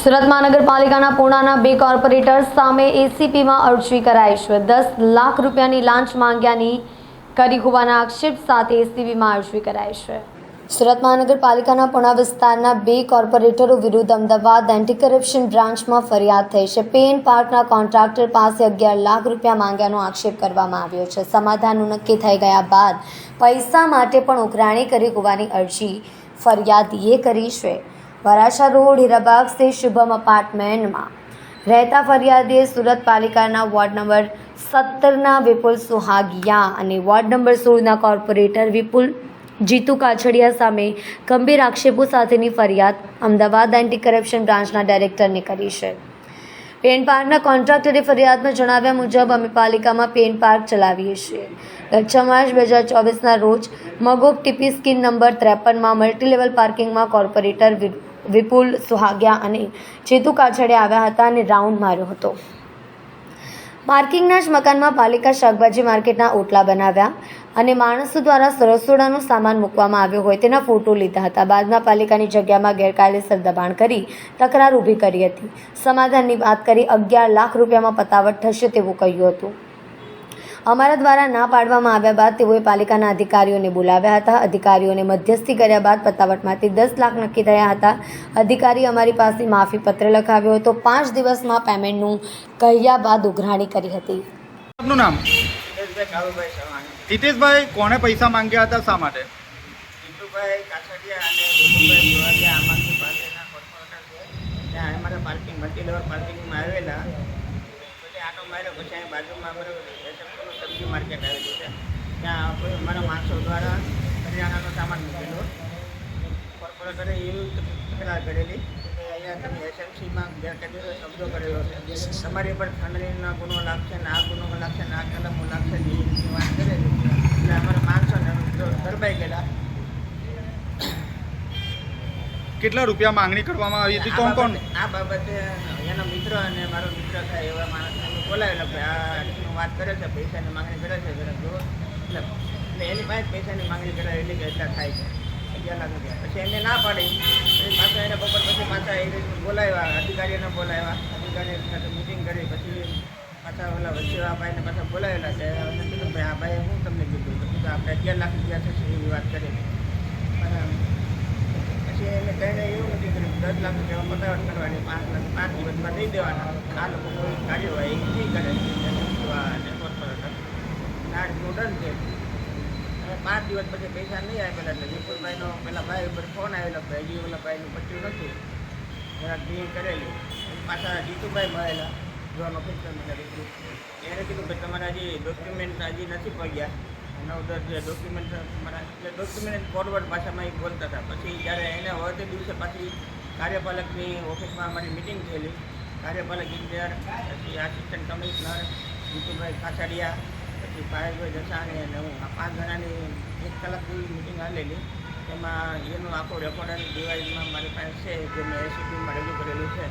સુરત મહાનગરપાલિકાના પૂર્ણાના 2 કોર્પોરેટર્સ સામે એસીપીમાં અરજી કરાઈ છે। 10 લાખ રૂપિયાની લાંચ માંગ્યાની કરી હોવાના આક્ષેપ સાથે એસીપીમાં અરજી કરાઈ છે। સુરત મહાનગરપાલિકાના પૂર્ણા વિસ્તારના 2 કોર્પોરેટરો વિરુદ્ધ અમદાવાદ એન્ટી કરપ્શન બ્રાન્ચમાં ફરિયાદ થઈ છે। પેન પાર્કના કોન્ટ્રાક્ટર પાસે 11 લાખ રૂપિયા માંગ્યાનો આક્ષેપ કરવામાં આવ્યો છે। સમાધાનનું નક્કી થઈ ગયા બાદ પૈસા માટે પણ ઉઘરાણી કરી હોવાની અરજી ફરિયાદીએ કરી છે। વરાછા રોડ હીરાબાગ સ્થિત શુભમ અપાર્ટમેન્ટમાં રહેતા ફરિયાદીએ સુરત પાલિકાના વોર્ડ નંબર 17ના વિપુલ સુહાગિયા અને વોર્ડ નંબર 16ના કોર્પોરેટર વિપુલ જીતુ કાછડિયા સામે ગંભીર આક્ષેપો સાથેની ફરિયાદ અમદાવાદ એન્ટી કરપ્શન બ્રાન્ચના ડાયરેક્ટરને કરી છે। પેન પાર્કના કોન્ટ્રાક્ટરે ફરિયાદમાં જણાવ્યા મુજબ અમે પાલિકામાં પેન પાર્ક ચલાવીએ છીએ। ગત 6 માર્ચ 2024ના રોજ મગોબ ટીપી સ્કીમ નંબર 53માં મલ્ટીલેવલ પાર્કિંગમાં કોર્પોરેટર વિપુલ સુહાગિયા અને ચેતુ કાછડિયા આવ્યા હતા અને રાઉન્ડ માર્યો હતો। પાર્કિંગના જ મકાનમાં પાલિકા શાકભાજી માર્કેટના ઓટલા બનાવ્યા અને માણસો દ્વારા રસોડાનો સામાન મૂકવામાં આવ્યો હોય તેના ફોટો લીધા હતા। બાદમાં પાલિકાની જગ્યામાં ગેરકાયદેસર દબાણ કરી તકરાર ઊભી કરી હતી। સમાધાનની વાત કરી 11 લાખ રૂપિયામાં પતાવટ થશે તેવું કહ્યું હતું। અમારા દ્વારા ના પાડવામાં આવ્યા બાદ તેઓએ પાલિકાના અધિકારીઓને બોલાવ્યા હતા। અધિકારીઓને મધ્યસ્થી કર્યા બાદ પતાવટમાંથી 10 લાખ નક્કી થયા હતા। અધિકારી અમારી પાસે માફી પત્ર લખાવ્યો હતો। 5 દિવસમાં પેમેન્ટનું કહ્યા બાદ ઉઘરાણી કરી હતી। આપનું નામ? હિતેશભાઈ, કોણે પૈસા માંગ્યા હતા, શા માટે? જીતુભાઈ કાછડિયા અને વિપુલભાઈ સુહાગિયા આમાંથી પાસેના કોર્પોરેટર છે। ત્યાં અમારા પાર્કિંગ મલ્ટીલેવલ પાર્કિંગમાં આવેલા પછી આટો માર્યો પછી અહીં બાજુમાં અમારું સબ્જી માર્કેટ આવેલું છે। ત્યાં કોઈ અમારા માણસો દ્વારા કરિયાણાનો સામાન મૂકેલો। કોર્પોરેટરે એવી તકરાર કરેલી કે અહીંયા તમે એસએમસીમાં ગેરકાયદેસર કબજો કરેલો છે, તમારી પર ખંડણીનો ગુનો લાગશે ને આ ગુનો લાગશે ને આ કલમો લાગશે ને એવી વાત કરેલી। એટલે અમારા માણસોને ગરબાઈ ગયેલા। કેટલા રૂપિયા માંગણી કરવામાં આવી હતી? કોણ કોણ? આ બાબતે એનો મિત્ર અને મારો મિત્ર થાય એવા માણસને અમે બોલાવેલા કે આ રીતનું વાત કરે છે, પૈસાની માંગણી કરે છે જરા જો। એટલે એની પાસે પૈસાની માંગણી કરાવેલી કે એટલા થાય છે 11 લાખ રૂપિયા। પછી એને ના પાડી પછી પાછા એને બપોર પછી પાછા એ રીતે બોલાવ્યા, અધિકારીઓને બોલાવ્યા, અધિકારીઓ સાથે મિટિંગ કરી પછી પાછા ઓલા વચ્ચેવા ભાઈને પાછા બોલાવેલા છે। અમે કીધું ભાઈ આ ભાઈએ હું તમને કીધું તો કીધું આપણે 11 લાખ રૂપિયા થશે એવી વાત કરેલી। પછી એને કહીને એવું નથી કર્યું 10 લાખ રૂપિયા પતાવટ કરવાની, 5 લાખ 5 દિવસમાં દઈ દેવાના। આ લોકો કોઈ કાર્યવાહી નહીં કરે અને કોર્પોરેટર આ રીતનું ડન છે। 5 દિવસ પછી પૈસા નહીં આપેલા એટલે વિપુલભાઈનો પેલા ભાઈ ઉપર ફોન આવેલો કે હજી ઓલા ભાઈનું પટ્યું નથી, જરા ડ્રિંક કરેલી। પાછા જીતુભાઈ મળેલા જોન ઓફિસર એને કીધું કે તમારા હજી ડોક્યુમેન્ટ હજી નથી પગ્યા, 9-10 જે ડોક્યુમેન્ટ તમારા એટલે ડોક્યુમેન્ટ ફોરવર્ડ ભાષામાં એ બોલતા હતા। પછી જ્યારે એને વધે દિવસે પાછી કાર્યપાલકની ઓફિસમાં અમારી મિટિંગ થયેલી। કાર્યપાલક ઇન્ચાર્જ, પછી આસિસ્ટન્ટ કમિશનર જીતુભાઈ કાછડિયા, પછી ભાઈભાઈ જસાણી અને હું આ 5 જણાની 1 કલાક જેવી મિટિંગ આવેલી। એમાં એનું આખું રેકોર્ડ ડિવાઇસમાં મારી પાસે છે જે મેં એસીપીમાં રજૂ કરેલું છે।